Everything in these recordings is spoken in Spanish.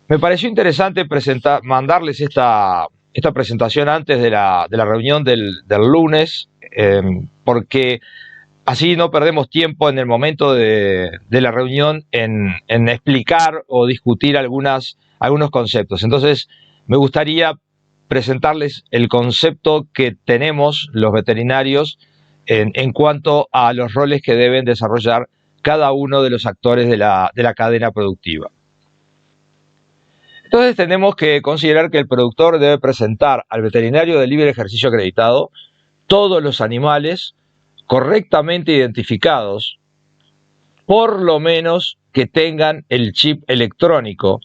Me pareció interesante mandarles esta presentación antes de la reunión del lunes, porque así no perdemos tiempo en el momento de la reunión en explicar o discutir algunos conceptos. Entonces, me gustaría presentarles el concepto que tenemos los veterinarios en cuanto a los roles que deben desarrollar cada uno de los actores de la cadena productiva. Entonces tenemos que considerar que el productor debe presentar al veterinario de libre ejercicio acreditado todos los animales correctamente identificados, por lo menos que tengan el chip electrónico,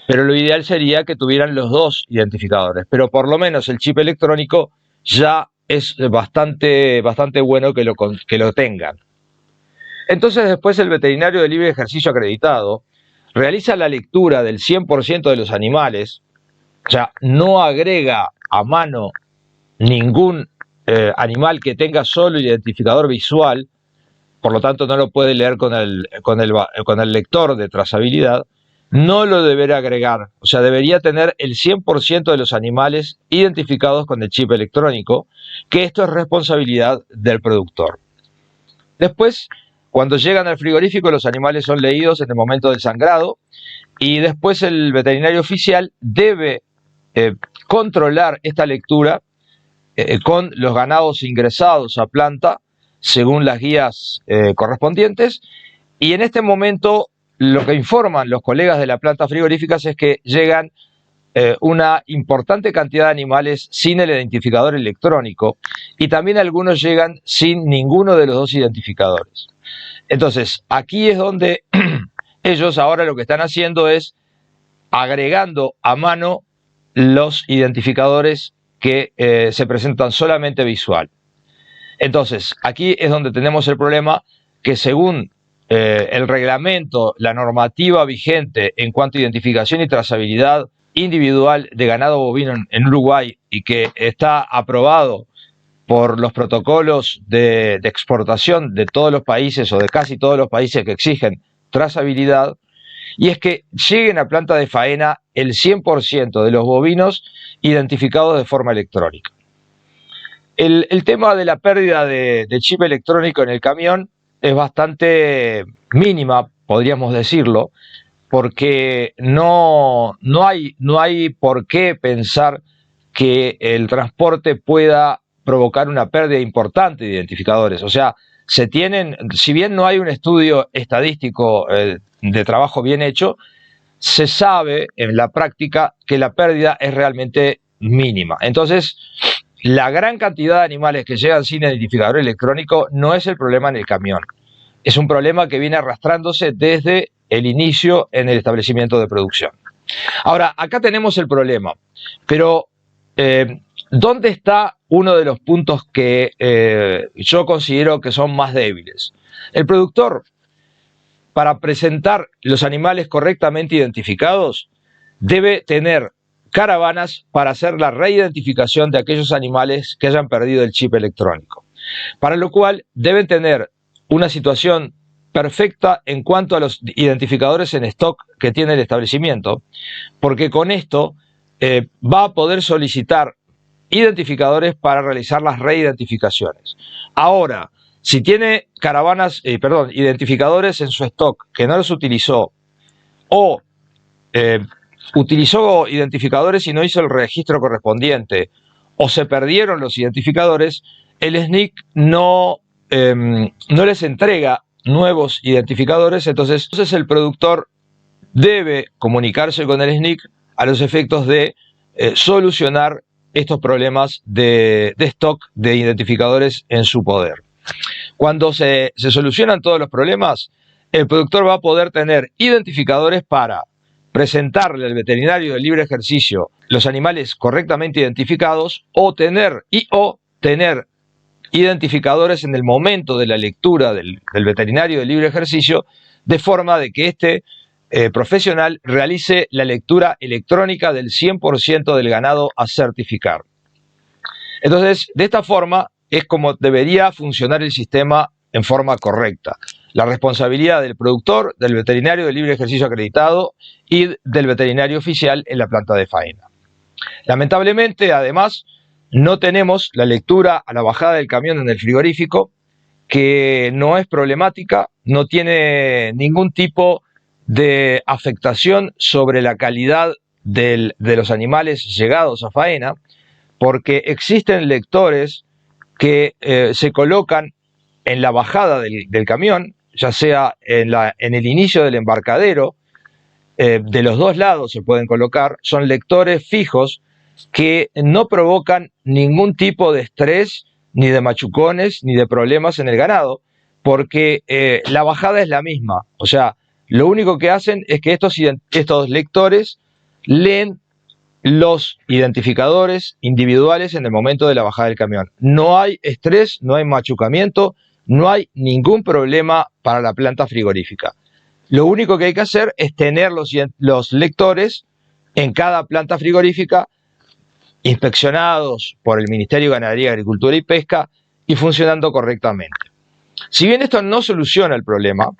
pero lo ideal sería que tuvieran los dos identificadores, pero por lo menos el chip electrónico ya es bastante bueno que lo tengan. Entonces después el veterinario de libre ejercicio acreditado realiza la lectura del 100% de los animales, o sea, no agrega a mano ningún animal que tenga solo identificador visual, por lo tanto no lo puede leer con el lector de trazabilidad, no lo deberá agregar, o sea, debería tener el 100% de los animales identificados con el chip electrónico, que esto es responsabilidad del productor. Después, cuando llegan al frigorífico, los animales son leídos en el momento del sangrado y después el veterinario oficial debe controlar esta lectura con los ganados ingresados a planta según las guías correspondientes, y en este momento lo que informan los colegas de la planta frigorífica es que llegan una importante cantidad de animales sin el identificador electrónico y también algunos llegan sin ninguno de los dos identificadores. Entonces, aquí es donde ellos ahora lo que están haciendo es agregando a mano los identificadores que se presentan solamente visual. Entonces, aquí es donde tenemos el problema que según el reglamento, la normativa vigente en cuanto a identificación y trazabilidad individual de ganado bovino en Uruguay y que está aprobado por los protocolos de exportación de todos los países o de casi todos los países que exigen trazabilidad, y es que lleguen a planta de faena el 100% de los bovinos identificados de forma electrónica. El tema de la pérdida de chip electrónico en el camión es bastante mínima, podríamos decirlo, porque no hay por qué pensar que el transporte pueda provocar una pérdida importante de identificadores. O sea, si bien no hay un estudio estadístico de trabajo bien hecho, se sabe en la práctica que la pérdida es realmente mínima. Entonces, la gran cantidad de animales que llegan sin identificador electrónico no es el problema en el camión. Es un problema que viene arrastrándose desde el inicio en el establecimiento de producción. Ahora, acá tenemos el problema, pero ¿dónde está uno de los puntos que yo considero que son más débiles? El productor, para presentar los animales correctamente identificados, debe tener caravanas para hacer la reidentificación de aquellos animales que hayan perdido el chip electrónico, para lo cual deben tener una situación perfecta en cuanto a los identificadores en stock que tiene el establecimiento, porque con esto va a poder solicitar identificadores para realizar las reidentificaciones. Ahora, si tiene identificadores en su stock que no los utilizó o utilizó identificadores y no hizo el registro correspondiente o se perdieron los identificadores, el SNIC no les entrega nuevos identificadores, entonces el productor debe comunicarse con el SNIC a los efectos de solucionar estos problemas de stock de identificadores en su poder. Cuando se solucionan todos los problemas, el productor va a poder tener identificadores para presentarle al veterinario de libre ejercicio los animales correctamente identificados o tener identificadores en el momento de la lectura del veterinario de libre ejercicio, de forma de que este profesional realice la lectura electrónica del 100% del ganado a certificar. Entonces, de esta forma es como debería funcionar el sistema en forma correcta. La responsabilidad del productor, del veterinario de libre ejercicio acreditado y del veterinario oficial en la planta de faena. Lamentablemente, además, no tenemos la lectura a la bajada del camión en el frigorífico, que no es problemática, no tiene ningún tipo de afectación sobre la calidad de los animales llegados a faena, porque existen lectores que se colocan en la bajada del camión, ya sea en el inicio del embarcadero, de los dos lados se pueden colocar, son lectores fijos que no provocan ningún tipo de estrés, ni de machucones, ni de problemas en el ganado, porque la bajada es la misma. O sea, lo único que hacen es que estos lectores leen los identificadores individuales en el momento de la bajada del camión. No hay estrés, no hay machucamiento, no hay ningún problema para la planta frigorífica. Lo único que hay que hacer es tener los lectores en cada planta frigorífica inspeccionados por el Ministerio de Ganadería, Agricultura y Pesca y funcionando correctamente. Si bien esto no soluciona el problema,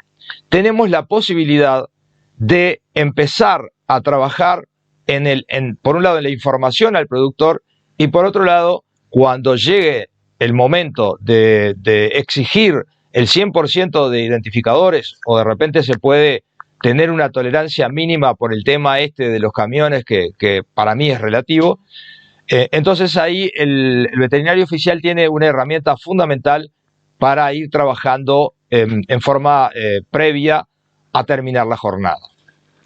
tenemos la posibilidad de empezar a trabajar por un lado en la información al productor y por otro lado, cuando llegue el momento de exigir el 100% de identificadores, o de repente se puede tener una tolerancia mínima por el tema de los camiones, que para mí es relativo, entonces ahí el veterinario oficial tiene una herramienta fundamental para ir trabajando en forma previa a terminar la jornada.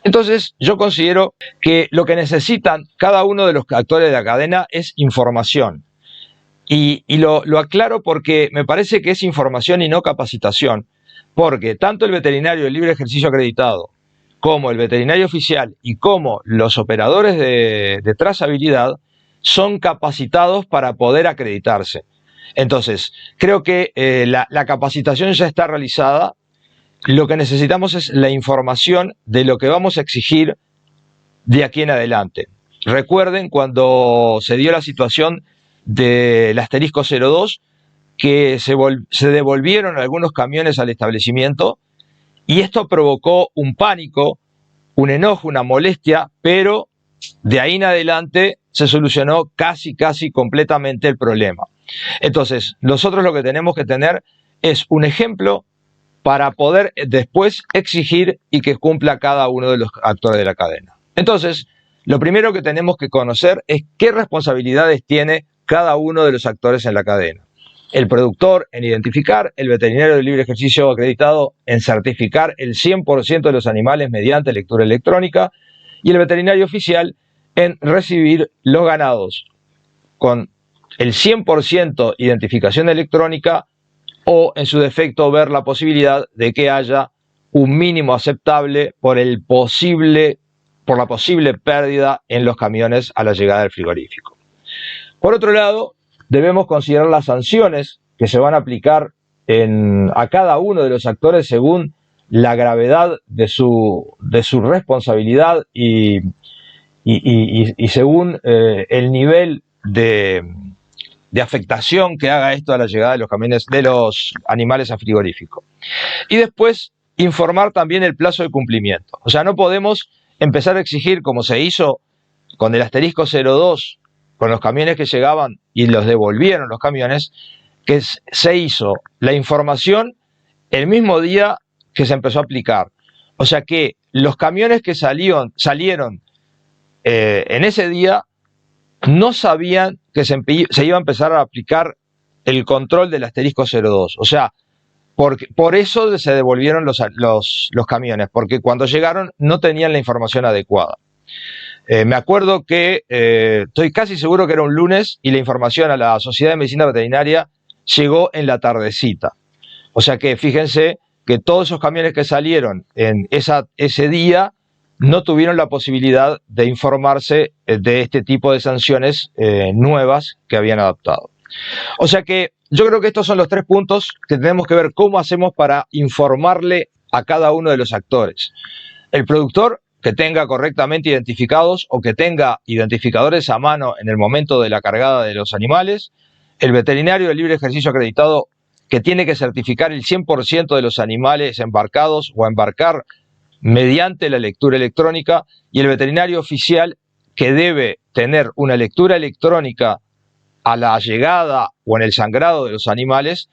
Entonces yo considero que lo que necesitan cada uno de los actores de la cadena es información. Y lo aclaro porque me parece que es información y no capacitación, porque tanto el veterinario de libre ejercicio acreditado como el veterinario oficial y como los operadores de trazabilidad son capacitados para poder acreditarse. Entonces, creo que la capacitación ya está realizada. Lo que necesitamos es la información de lo que vamos a exigir de aquí en adelante. Recuerden cuando se dio la situación del asterisco 02, que se devolvieron algunos camiones al establecimiento y esto provocó un pánico, un enojo, una molestia, pero de ahí en adelante se solucionó casi completamente el problema. Entonces, nosotros lo que tenemos que tener es un ejemplo para poder después exigir y que cumpla cada uno de los actores de la cadena. Entonces, lo primero que tenemos que conocer es qué responsabilidades tiene cada uno de los actores en la cadena. El productor en identificar, el veterinario de libre ejercicio acreditado en certificar el 100% de los animales mediante lectura electrónica y el veterinario oficial en recibir los ganados con el 100% identificación electrónica o en su defecto ver la posibilidad de que haya un mínimo aceptable por la posible pérdida en los camiones a la llegada del frigorífico. Por otro lado, debemos considerar las sanciones que se van a aplicar a cada uno de los actores según la gravedad de su responsabilidad y según el nivel de afectación que haga esto a la llegada de los camiones, de los animales a frigorífico. Y después informar también el plazo de cumplimiento. O sea, no podemos empezar a exigir, como se hizo con el asterisco 02, con los camiones que llegaban y los devolvieron los camiones, que se hizo la información el mismo día que se empezó a aplicar. O sea que los camiones que salieron en ese día no sabían que se iba a empezar a aplicar el control del asterisco 02. O sea, por eso se devolvieron los camiones, porque cuando llegaron no tenían la información adecuada. Me acuerdo que estoy casi seguro que era un lunes y la información a la Sociedad de Medicina Veterinaria llegó en la tardecita. O sea que fíjense que todos esos camiones que salieron en ese día no tuvieron la posibilidad de informarse de este tipo de sanciones nuevas que habían adoptado. O sea que yo creo que estos son los 3 puntos que tenemos que ver cómo hacemos para informarle a cada uno de los actores. El productor, que tenga correctamente identificados o que tenga identificadores a mano en el momento de la cargada de los animales. El veterinario de libre ejercicio acreditado, que tiene que certificar el 100% de los animales embarcados o embarcar mediante la lectura electrónica, y el veterinario oficial que debe tener una lectura electrónica a la llegada o en el sangrado de los animales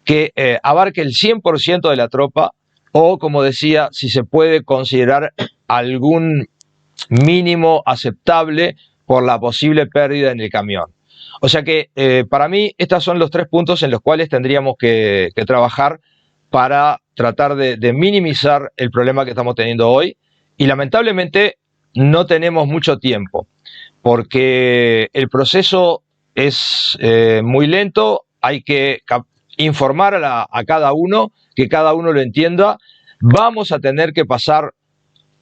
que abarque el 100% de la tropa, o, como decía, si se puede considerar algún mínimo aceptable por la posible pérdida en el camión. O sea que para mí estos son los 3 puntos en los cuales tendríamos que trabajar para tratar de minimizar el problema que estamos teniendo hoy, y lamentablemente no tenemos mucho tiempo porque el proceso es muy lento. Hay que informar a cada uno, que cada uno lo entienda. Vamos a tener que pasar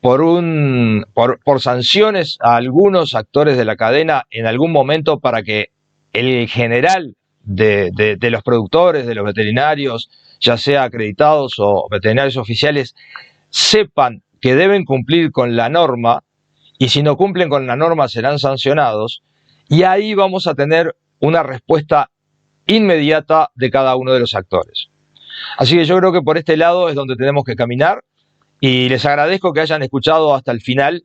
por sanciones a algunos actores de la cadena en algún momento para que el general de los productores, de los veterinarios, ya sea acreditados o veterinarios oficiales, sepan que deben cumplir con la norma, y si no cumplen con la norma serán sancionados, y ahí vamos a tener una respuesta inmediata de cada uno de los actores. Así que yo creo que por este lado es donde tenemos que caminar, y les agradezco que hayan escuchado hasta el final,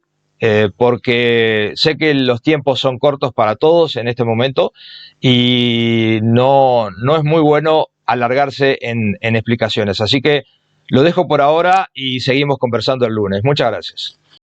porque sé que los tiempos son cortos para todos en este momento y no es muy bueno alargarse en explicaciones. Así que lo dejo por ahora y seguimos conversando el lunes. Muchas gracias.